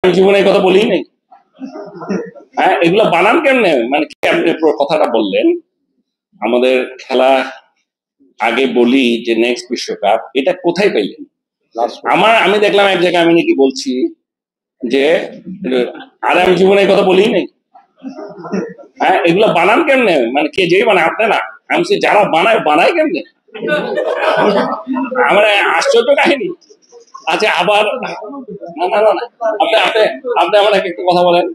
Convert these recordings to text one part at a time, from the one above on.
জীবনে এই কথা বলি নাই। হ্যাঁ, এগুলো বানান কেমনে? মানে কি আপনি কথাটা বললেন আমাদের খেলা আগে বলি যে নেক্সট বিশ্বকাপ, এটা কোথায় পাইলেন? আমি দেখলাম এক জায়গায় আমি নাকি বলছি যে আর আমি জীবনে এই কথা বলি নাই। হ্যাঁ, এগুলো বানান কেমনে? মানে কে যেই বানায়, আপনি না? আমি যারা বানায় কেমনে? আমার আশ্চর্য কাহিনী। আচ্ছা, আবার না না না আপনি আপনি আপনি আমার একটু কথা বলেন।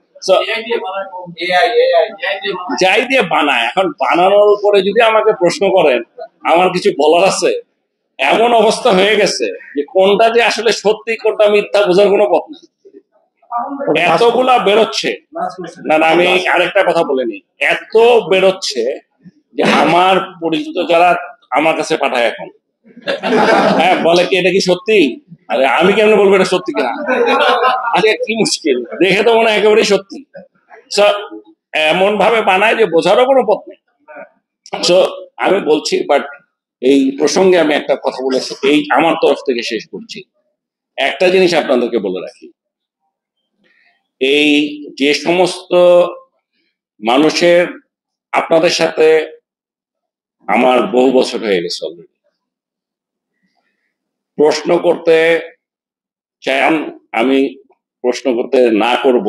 যাই দিয়ে বানায়, এখন বানানোর উপরে যদি আমাকে প্রশ্ন করেন, আমার কিছু বলার আছে? এমন অবস্থা হয়ে গেছে যে কোনটা যে আসলে সত্যি কোনটা মিথ্যা বোঝার কোনো পথ নেই। এতগুলা বেরোচ্ছে। না না, আমি আরেকটা কথা বলে নিই। এত বেরোচ্ছে যে আমার পরিচিত যারা আমার কাছে পাঠায় এখন, হ্যাঁ, বলে কি এটা কি সত্যি? আরে আমি কেমন বলবো এটা সত্যি কিনা? আরে কি মুশকিল, দেখে তো মনে হয় একেবারেই সত্যি। এমন ভাবে বানায় যে বোঝারও কোনো পথ নেই। আমি বলছি, বাট এই প্রসঙ্গে আমি একটা কথা বলেছি, এই আমার তরফ থেকে শেষ করছি। একটা জিনিস আপনাদেরকে বলে রাখি, এই যে সমস্ত মানুষের, আপনাদের সাথে আমার বহু বছর হয়ে গেছে অলরেডি, প্রশ্ন করতে চান, আমি প্রশ্ন করতে না করব,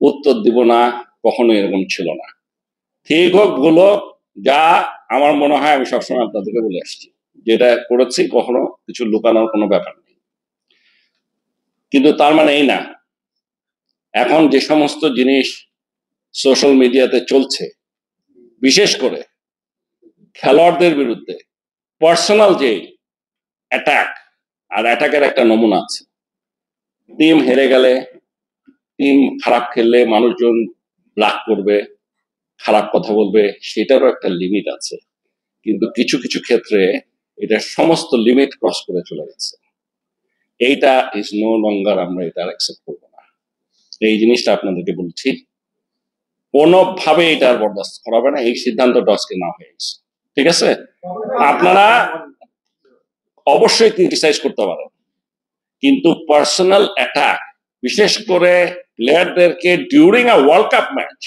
উত্তর দিব না, কখনো এরকম ছিল না। ঠিক হোক ভুল হোক, যা আমার মনে হয় আমি সবসময় আপনাদেরকে বলে আসছি, যেটা করেছি কখনো কিছু লুকানোর কোনো ব্যাপার নেই। কিন্তু তার মানে এই না, এখন যে সমস্ত জিনিস সোশ্যাল মিডিয়াতে চলছে, বিশেষ করে খেলোয়াড়দের বিরুদ্ধে পার্সোনাল যে অ্যাটাক, আর অ্যাটাকের একটা নমুনা আছে। টিম হেরে গেলে, টিম খারাপ খেললে মানুষজন রাগ করবে, খারাপ কথা বলবে, সেটারও একটা লিমিট আছে। কিন্তু কিছু কিছু ক্ষেত্রে এটা সমস্ত লিমিট ক্রস করে চলে গেছে। এইটা ইজ নো লঙ্গার, আমরা এটা অ্যাকসেপ্ট করবো না। এই জিনিসটা আপনাদেরকে বলছি, কোনোভাবে এটা আর বরদাস্ত করাবে না। এই সিদ্ধান্ত ডসকে না হয়ে গেছে, ঠিক আছে? আপনারা অবশ্যই ক্রিটিসাইজ করতে পারেন, কিন্তু পার্সোনাল অ্যাটাক, বিশেষ করে প্লেয়ারদেরকে during a world cup match,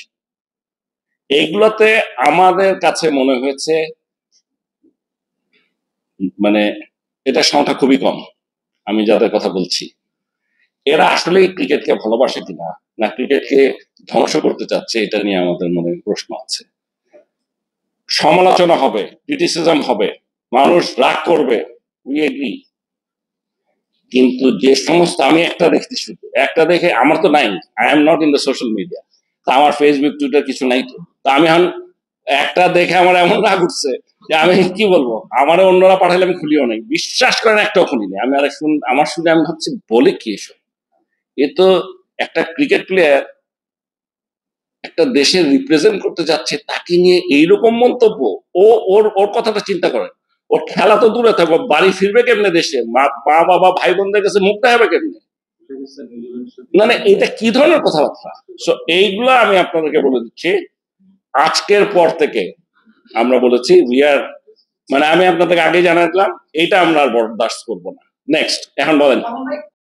এইগুলোতে আমাদের কাছে মনে হয়েছে মানে এটা সংখ্যা খুবই কম। আমি যাদের কথা বলছি, এরা আসলে ক্রিকেটকে ভালোবাসে কিনা, না ক্রিকেটকে ধ্বংস করতে চাচ্ছে, এটা নিয়ে আমাদের মনে প্রশ্ন আছে। সমালোচনা হবে, ক্রিটিসিজম হবে, মানুষ রাগ করবে, উই এগ্রি। কিন্তু যে সমস্ত, আমি একটা দেখছি, শুধু একটা দেখে, আমার তো নাই, I am not in the social media, তা আমার ফেসবুক টুইটার কিছু নাই, তো তা আমি এখন একটা দেখে আমার এমন রাগ উঠছে যে আমি কি বলবো, আমারও অন্যরা পাঠালে আমি খুলিও নাই, বিশ্বাস করেন একটাও খুলি নেই। আমি আমার শুনে আমি ভাবছি বলে কি এসব, এ তো একটা ক্রিকেট প্লেয়ার একটা দেশের রিপ্রেজেন্ট করতে যাচ্ছে, তাকে নিয়ে এইরকম মন্তব্য। ও ওর ওর কথাটা চিন্তা করেন, ওর খেলা তো দূরে থাকবো, বাড়ি ফিরবে কেমনে দেশে, মা বাবা ভাই বোনদের কাছে মুখ দেখাবে কেমনে? মানে এটা কি ধরনের কথাবার্তা? এইগুলা আমি আপনাদেরকে বলে দিচ্ছি, আজকের পর থেকে আমরা বলেছি মানে আমি আপনাদেরকে আগে জানালাম, এটা আমরা আর বরদাস্ত করবো না। নেক্সট, এখন বলেন।